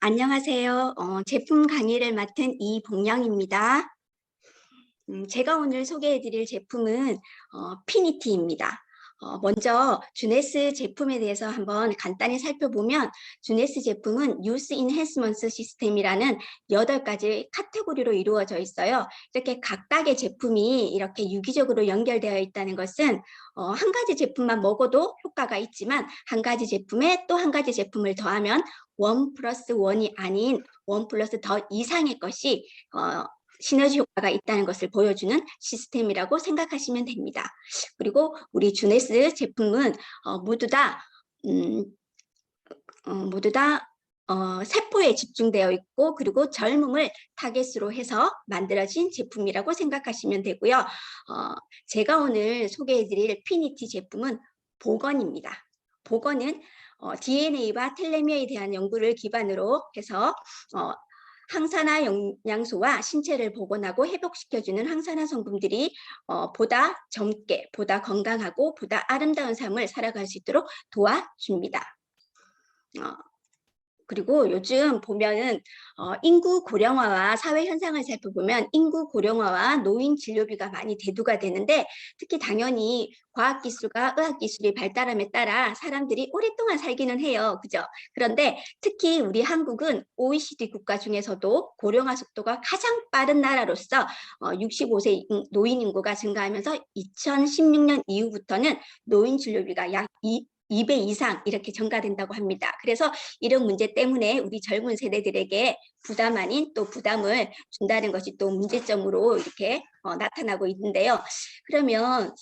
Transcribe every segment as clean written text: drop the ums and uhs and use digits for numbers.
안녕하세요. 제품 강의를 맡은 이복령입니다. 제가 오늘 소개해드릴 제품은 피니티입니다. 먼저 주네스 제품에 대해서 한번 간단히 살펴보면 주네스 제품은 유스 인핸스먼트 시스템이라는 8가지 카테고리로 이루어져 있어요. 이렇게 각각의 제품이 이렇게 유기적으로 연결되어 있다는 것은 한 가지 제품만 먹어도 효과가 있지만 한 가지 제품에 또 한 가지 제품을 더하면 1+1이 아닌 1+ 더 이상의 것이 시너지 효과가 있다는 것을 보여주는 시스템이라고 생각하시면 됩니다. 그리고 우리 주네스 제품은 모두 다 세포에 집중되어 있고 그리고 젊음을 타겟으로 해서 만들어진 제품이라고 생각하시면 되고요. 제가 오늘 소개해드릴 피니티 제품은 보건입니다. 보건은 DNA와 텔레미어에 대한 연구를 기반으로 해서 항산화 영양소와 신체를 복원하고 회복시켜주는 항산화 성분들이 보다 젊게, 보다 건강하고 보다 아름다운 삶을 살아갈 수 있도록 도와줍니다. 그리고 요즘 보면은 인구 고령화와 사회 현상을 살펴보면 인구 고령화와 노인 진료비가 많이 대두가 되는데 특히 당연히 과학기술과 의학기술이 발달함에 따라 사람들이 오랫동안 살기는 해요. 그죠? 그런데 특히 우리 한국은 OECD 국가 중에서도 고령화 속도가 가장 빠른 나라로서 65세 노인 인구가 증가하면서 2016년 이후부터는 노인 진료비가 약 2배 이상 이렇게 증가된다고 합니다. 그래서 이런 문제 때문에 우리 젊은 세대들에게 부담 아닌 또 부담을 준다는 것이 또 문제점으로 이렇게 나타나고 있는데요. 그러면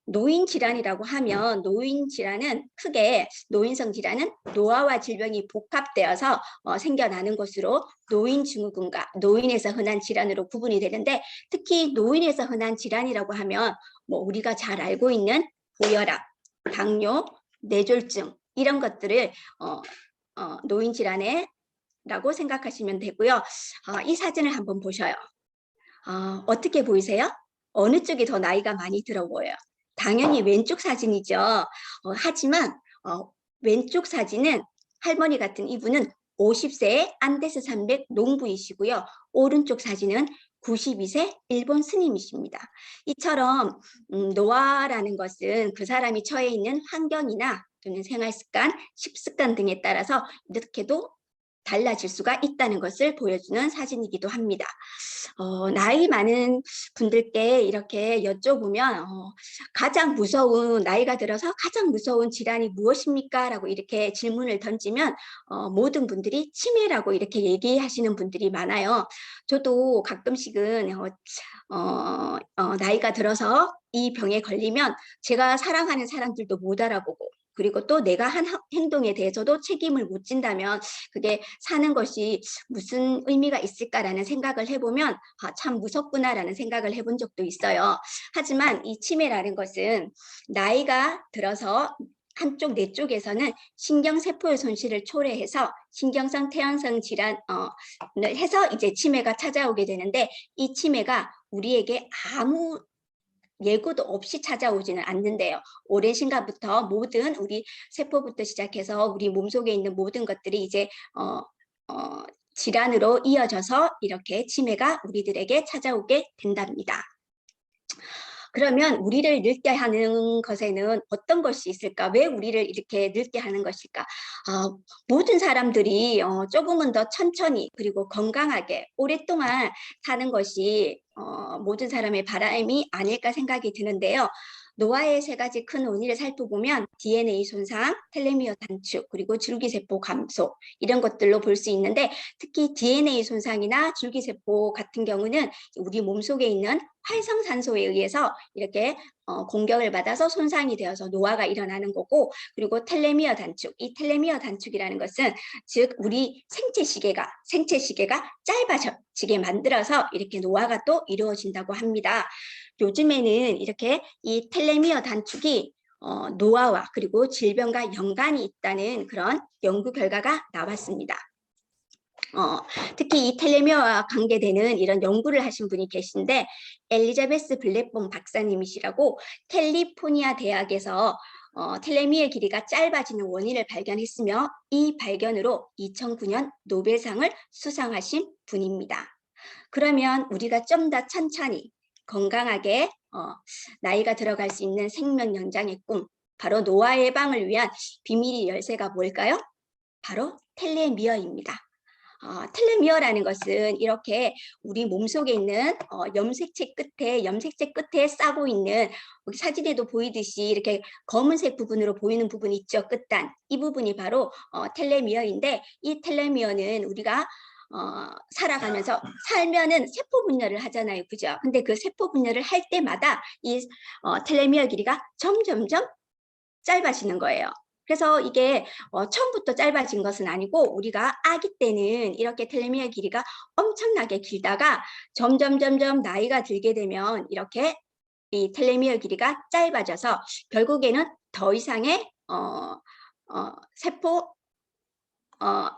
노인 질환이라고 하면 노인 질환은 크게 노인성 질환은 노화와 질병이 복합되어서 생겨나는 것으로 노인 증후군과 노인에서 흔한 질환으로 구분이 되는데 특히 노인에서 흔한 질환이라고 하면 뭐 우리가 잘 알고 있는 고혈압, 당뇨, 뇌졸중 이런 것들을 노인 질환에라고 생각하시면 되고요. 이 사진을 한번 보셔요. 어떻게 보이세요? 어느 쪽이 더 나이가 많이 들어 보여요? 당연히 왼쪽 사진이죠. 하지만 왼쪽 사진은 할머니 같은 이분은 50세 안데스 산맥 농부이시고요. 오른쪽 사진은 92세 일본 스님이십니다. 이처럼 노화라는 것은 그 사람이 처해 있는 환경이나 또는 생활습관, 식습관 등에 따라서 이렇게도 달라질 수가 있다는 것을 보여주는 사진이기도 합니다. 나이 많은 분들께 이렇게 여쭤보면 가장 무서운 나이가 들어서 가장 무서운 질환이 무엇입니까? 라고 이렇게 질문을 던지면 모든 분들이 치매라고 이렇게 얘기하시는 분들이 많아요. 저도 가끔씩은 나이가 들어서 이 병에 걸리면 제가 사랑하는 사람들도 못 알아보고 그리고 또 내가 한 행동에 대해서도 책임을 못 진다면 그게 사는 것이 무슨 의미가 있을까라는 생각을 해보면 참 무섭구나라는 생각을 해본 적도 있어요. 하지만 이 치매라는 것은 나이가 들어서 한쪽 뇌 쪽에서는 신경세포의 손실을 초래해서 신경성 퇴행성 질환을 해서 이제 치매가 찾아오게 되는데 이 치매가 우리에게 아무 예고도 없이 찾아오지는 않는데요. 오랜 시간부터 모든 우리 세포부터 시작해서 우리 몸속에 있는 모든 것들이 이제 질환으로 이어져서 이렇게 치매가 우리들에게 찾아오게 된답니다. 그러면 우리를 늙게 하는 것에는 어떤 것이 있을까? 왜 우리를 이렇게 늙게 하는 것일까? 모든 사람들이 조금은 더 천천히 그리고 건강하게 오랫동안 사는 것이 모든 사람의 바람이 아닐까 생각이 드는데요. 노화의 3가지 큰 원인을 살펴보면 DNA 손상, 텔레미어 단축, 그리고 줄기세포 감소 이런 것들로 볼 수 있는데 특히 DNA 손상이나 줄기세포 같은 경우는 우리 몸속에 있는 활성산소에 의해서 이렇게 공격을 받아서 손상이 되어서 노화가 일어나는 거고 그리고 텔레미어 단축, 이 텔레미어 단축이라는 것은 즉 우리 생체 시계가 짧아지게 만들어서 이렇게 노화가 또 이루어진다고 합니다. 요즘에는 이렇게 이 텔레미어 단축이 노화와 그리고 질병과 연관이 있다는 그런 연구 결과가 나왔습니다. 특히 이 텔레미어와 관계되는 이런 연구를 하신 분이 계신데 엘리자베스 블랙봉 박사님이시라고 캘리포니아 대학에서 텔레미어 길이가 짧아지는 원인을 발견했으며 이 발견으로 2009년 노벨상을 수상하신 분입니다. 그러면 우리가 좀 더 천천히 건강하게 나이가 들어갈 수 있는 생명 연장의 꿈, 바로 노화 예방을 위한 비밀의 열쇠가 뭘까요? 바로 텔레미어입니다. 텔레미어라는 것은 이렇게 우리 몸속에 있는 염색체 끝에 싸고 있는, 여기 사진에도 보이듯이 이렇게 검은색 부분으로 보이는 부분이 있죠. 끝단. 이 부분이 바로 텔레미어인데, 이 텔레미어는 우리가 살아가면서 살면은 세포 분열을 하잖아요. 그죠? 근데 그 세포 분열을 할 때마다 이 텔레미어 길이가 점점점 짧아지는 거예요. 그래서 이게 처음부터 짧아진 것은 아니고, 우리가 아기 때는 이렇게 텔레미어 길이가 엄청나게 길다가 점점 나이가 들게 되면 이렇게 이 텔레미어 길이가 짧아져서 결국에는 더 이상의 세포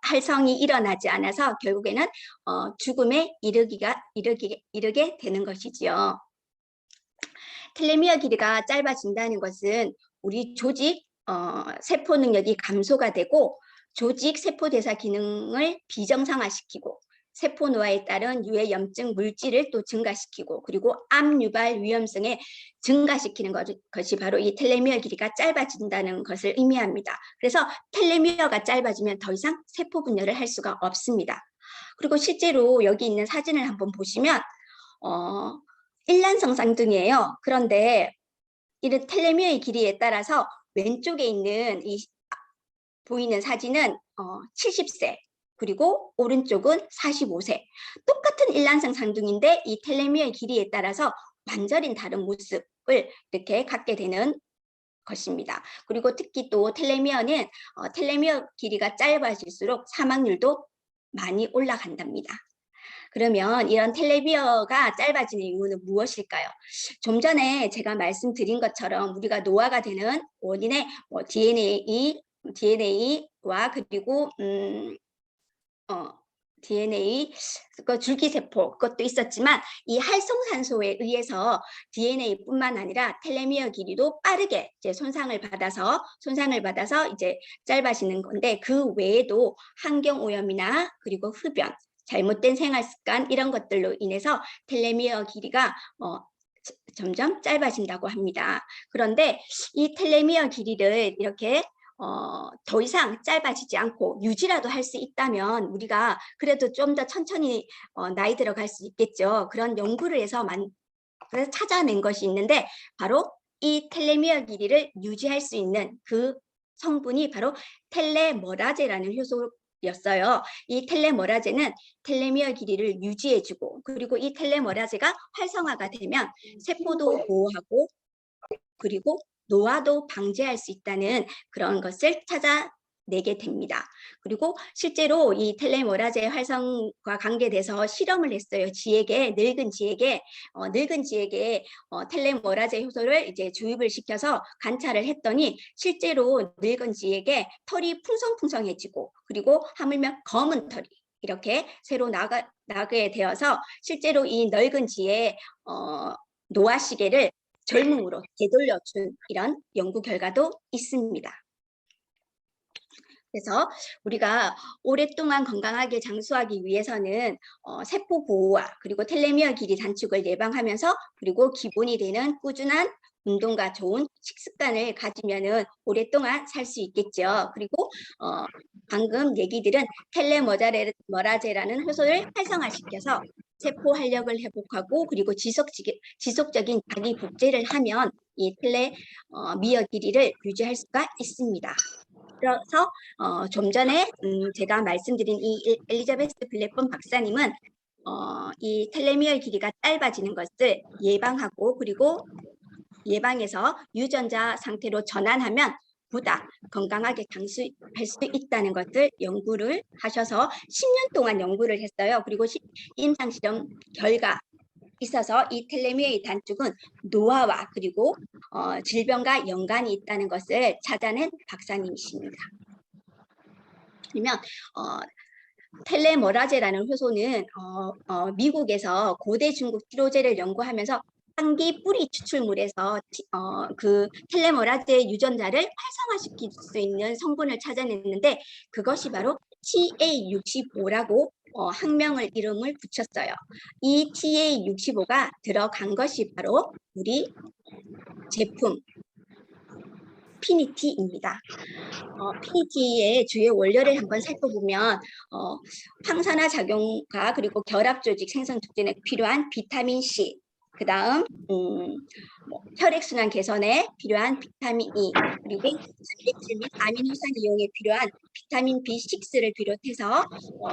활성이 일어나지 않아서 결국에는 죽음에 이르게 되는 것이지요. 텔레미어 길이가 짧아진다는 것은 우리 조직 세포 능력이 감소가 되고 조직 세포 대사 기능을 비정상화시키고 세포 노화에 따른 유해 염증 물질을 또 증가시키고, 그리고 암 유발 위험성에 증가시키는 것이 바로 이 텔레미어 길이가 짧아진다는 것을 의미합니다. 그래서 텔레미어가 짧아지면 더 이상 세포 분열을 할 수가 없습니다. 그리고 실제로 여기 있는 사진을 한번 보시면 일란성 쌍둥이에요. 그런데 이런 텔레미어의 길이에 따라서 왼쪽에 있는 이 보이는 사진은 70세, 그리고 오른쪽은 45세. 똑같은 일란성 쌍둥이인데 이 텔레미어의 길이에 따라서 완전히 다른 모습을 이렇게 갖게 되는 것입니다. 그리고 특히 또 텔레미어는 텔레미어 길이가 짧아질수록 사망률도 많이 올라간답니다. 그러면 이런 텔레미어가 짧아지는 이유는 무엇일까요? 좀 전에 제가 말씀드린 것처럼 우리가 노화가 되는 원인의 DNA와 그리고 DNA, 줄기세포 그것도 있었지만, 이 활성산소에 의해서 DNA뿐만 아니라 텔레미어 길이도 빠르게 이제 손상을 받아서 이제 짧아지는 건데, 그 외에도 환경 오염이나 그리고 흡연, 잘못된 생활 습관, 이런 것들로 인해서 텔레미어 길이가 점점 짧아진다고 합니다. 그런데 이 텔레미어 길이를 이렇게 더 이상 짧아지지 않고 유지라도 할 수 있다면 우리가 그래도 좀 더 천천히 나이 들어갈 수 있겠죠. 그런 연구를 해서 찾아낸 것이 있는데, 바로 이 텔레미어 길이를 유지할 수 있는 그 성분이 바로 텔레머라제라는 효소였어요. 이 텔레머라제는 텔레미어 길이를 유지해주고, 그리고 이 텔레머라제가 활성화가 되면 세포도 보호하고 그리고 노화도 방지할 수 있다는 그런 것을 찾아내게 됩니다. 그리고 실제로 이 텔레머라제 활성과 관계돼서 실험을 했어요. 늙은 지에게 텔레머라제 효소를 이제 주입을 시켜서 관찰을 했더니, 실제로 늙은 지에게 털이 풍성풍성해지고, 그리고 하물며 검은 털이 이렇게 새로 나게 되어서 실제로 이 늙은 지의 노화 시계를 젊음으로 되돌려준 이런 연구 결과도 있습니다. 그래서 우리가 오랫동안 건강하게 장수하기 위해서는 세포 보호와 그리고 텔레미어 길이 단축을 예방하면서, 그리고 기본이 되는 꾸준한 운동과 좋은 식습관을 가지면은 오랫동안 살 수 있겠죠. 그리고 방금 얘기들은 텔레머라제라는 효소를 활성화시켜서 세포 활력을 회복하고, 그리고 지속적인 자기 복제를 하면 이 텔레미어 길이를 유지할 수가 있습니다. 그래서 좀 전에 제가 말씀드린 이 엘리자베스 블랙번 박사님은 이 텔레미어 길이가 짧아지는 것을 예방하고, 그리고 예방해서 유전자 상태로 전환하면 보다 건강하게 장수할 수 있다는 것을 연구를 하셔서 10년 동안 연구를 했어요. 그리고 임상 실험 결과 있어서 이 텔레미어의 단축은 노화와 그리고 질병과 연관이 있다는 것을 찾아낸 박사님이십니다. 그러면 텔레머라제라는 효소는 미국에서 고대 중국 치료제를 연구하면서 한기 뿌리 추출물에서 그 텔레메라제 유전자를 활성화시킬 수 있는 성분을 찾아냈는데 그것이 바로 TA65라고 학명을 이름을 붙였어요. 이 TA65가 들어간 것이 바로 우리 제품 피니티입니다. 피니티의 주요 원료를 한번 살펴보면 항산화 작용과 그리고 결합 조직 생성 촉진에 필요한 비타민 C, 그 다음 혈액순환 개선에 필요한 비타민 E, 그리고 단백질 및 아미노산 이용에 필요한 비타민 B6를 비롯해서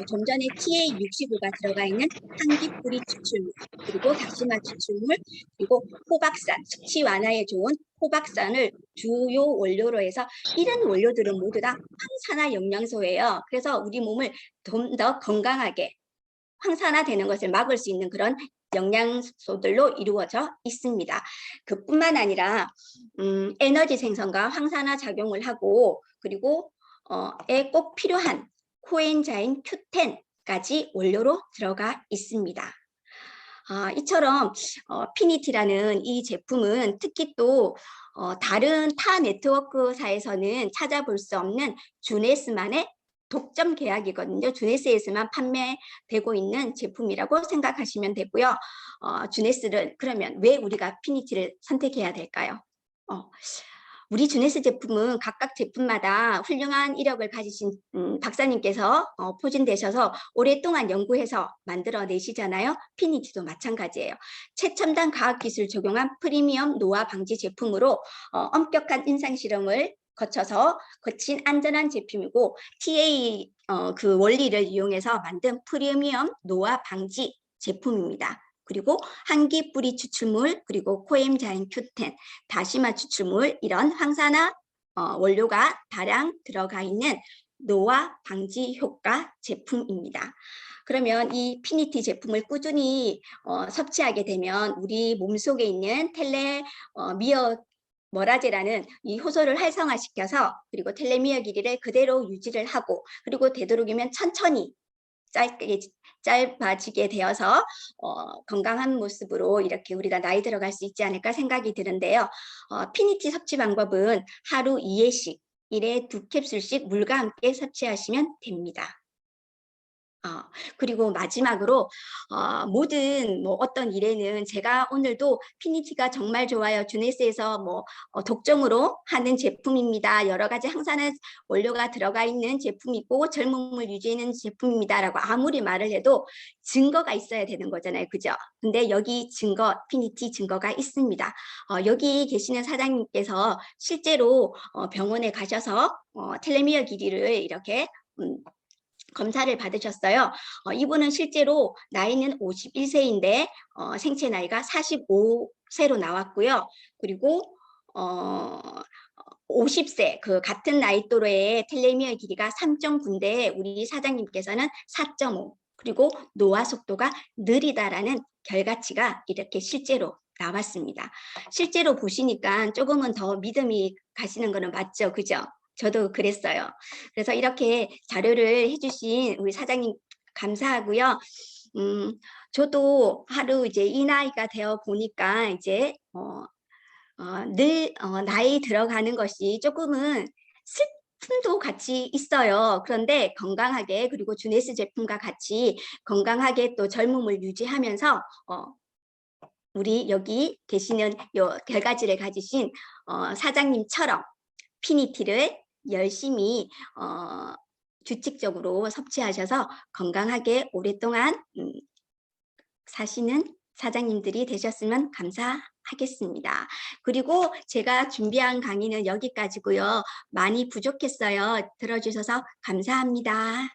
좀 전에 TA65가 들어가 있는 한기뿌리 추출물, 그리고 다시마 추출물, 그리고 호박산, 숙취 완화에 좋은 호박산을 주요 원료로 해서 이런 원료들은 모두 다 항산화 영양소예요. 그래서 우리 몸을 좀 더 건강하게 항산화되는 것을 막을 수 있는 그런 영양소들로 이루어져 있습니다. 그뿐만 아니라 에너지 생성과 항산화 작용을 하고 그리고 꼭 필요한 코엔자임 Q10까지 원료로 들어가 있습니다. 이처럼 피니티라는 이 제품은 특히 또 다른 타 네트워크사에서는 찾아볼 수 없는 주네스만의 독점 계약이거든요. 주네스에서만 판매되고 있는 제품이라고 생각하시면 되고요. 주네스를 그러면 왜 우리가 피니티를 선택해야 될까요? 우리 주네스 제품은 각각 제품마다 훌륭한 이력을 가지신 박사님께서 포진되셔서 오랫동안 연구해서 만들어내시잖아요. 피니티도 마찬가지예요. 최첨단 과학기술 적용한 프리미엄 노화 방지 제품으로 엄격한 임상 실험을 거쳐서 거친 안전한 제품이고 TA 그 원리를 이용해서 만든 프리미엄 노화 방지 제품입니다. 그리고 한기 뿌리 추출물, 그리고 코엔자임 Q10, 다시마 추출물 이런 항산화 원료가 다량 들어가 있는 노화 방지 효과 제품입니다. 그러면 이 피니티 제품을 꾸준히 섭취하게 되면 우리 몸속에 있는 텔레미어라제라는 이 효소를 활성화시켜서 그리고 텔레미어 길이를 그대로 유지를 하고 그리고 되도록이면 천천히 짧아지게 되어서 건강한 모습으로 이렇게 우리가 나이 들어갈 수 있지 않을까 생각이 드는데요. 피니티 섭취 방법은 하루 2회씩 1회 2캡슐씩 물과 함께 섭취하시면 됩니다. 그리고 마지막으로 모든 어떤 일에는 제가 오늘도 피니티가 정말 좋아요. 주네스에서 독점으로 하는 제품입니다. 여러 가지 항산화 원료가 들어가 있는 제품이고 젊음을 유지하는 제품입니다라고 아무리 말을 해도 증거가 있어야 되는 거잖아요. 그죠? 근데 여기 피니티 증거가 있습니다. 여기 계시는 사장님께서 실제로 병원에 가셔서 텔레미어 길이를 이렇게 검사를 받으셨어요. 이분은 실제로 나이는 51세인데 생체 나이가 45세로 나왔고요. 그리고 50세 그 같은 나이 또래의 텔레미어 길이가 3.9인데 우리 사장님께서는 4.5 그리고 노화 속도가 느리다라는 결과치가 이렇게 실제로 나왔습니다. 실제로 보시니까 조금은 더 믿음이 가시는 거는 맞죠? 그죠? 저도 그랬어요. 그래서 이렇게 자료를 해주신 우리 사장님 감사하고요. 저도 하루 이제 이 나이가 되어 보니까 이제 늘 나이 들어가는 것이 조금은 슬픔도 같이 있어요. 그런데 건강하게 그리고 주네스 제품과 같이 건강하게 또 젊음을 유지하면서 우리 여기 계시는 요 결과지를 가지신 사장님처럼 피니티를 열심히 규칙적으로 섭취하셔서 건강하게 오랫동안 사시는 사장님들이 되셨으면 감사하겠습니다. 그리고 제가 준비한 강의는 여기까지고요. 많이 부족했어요. 들어주셔서 감사합니다.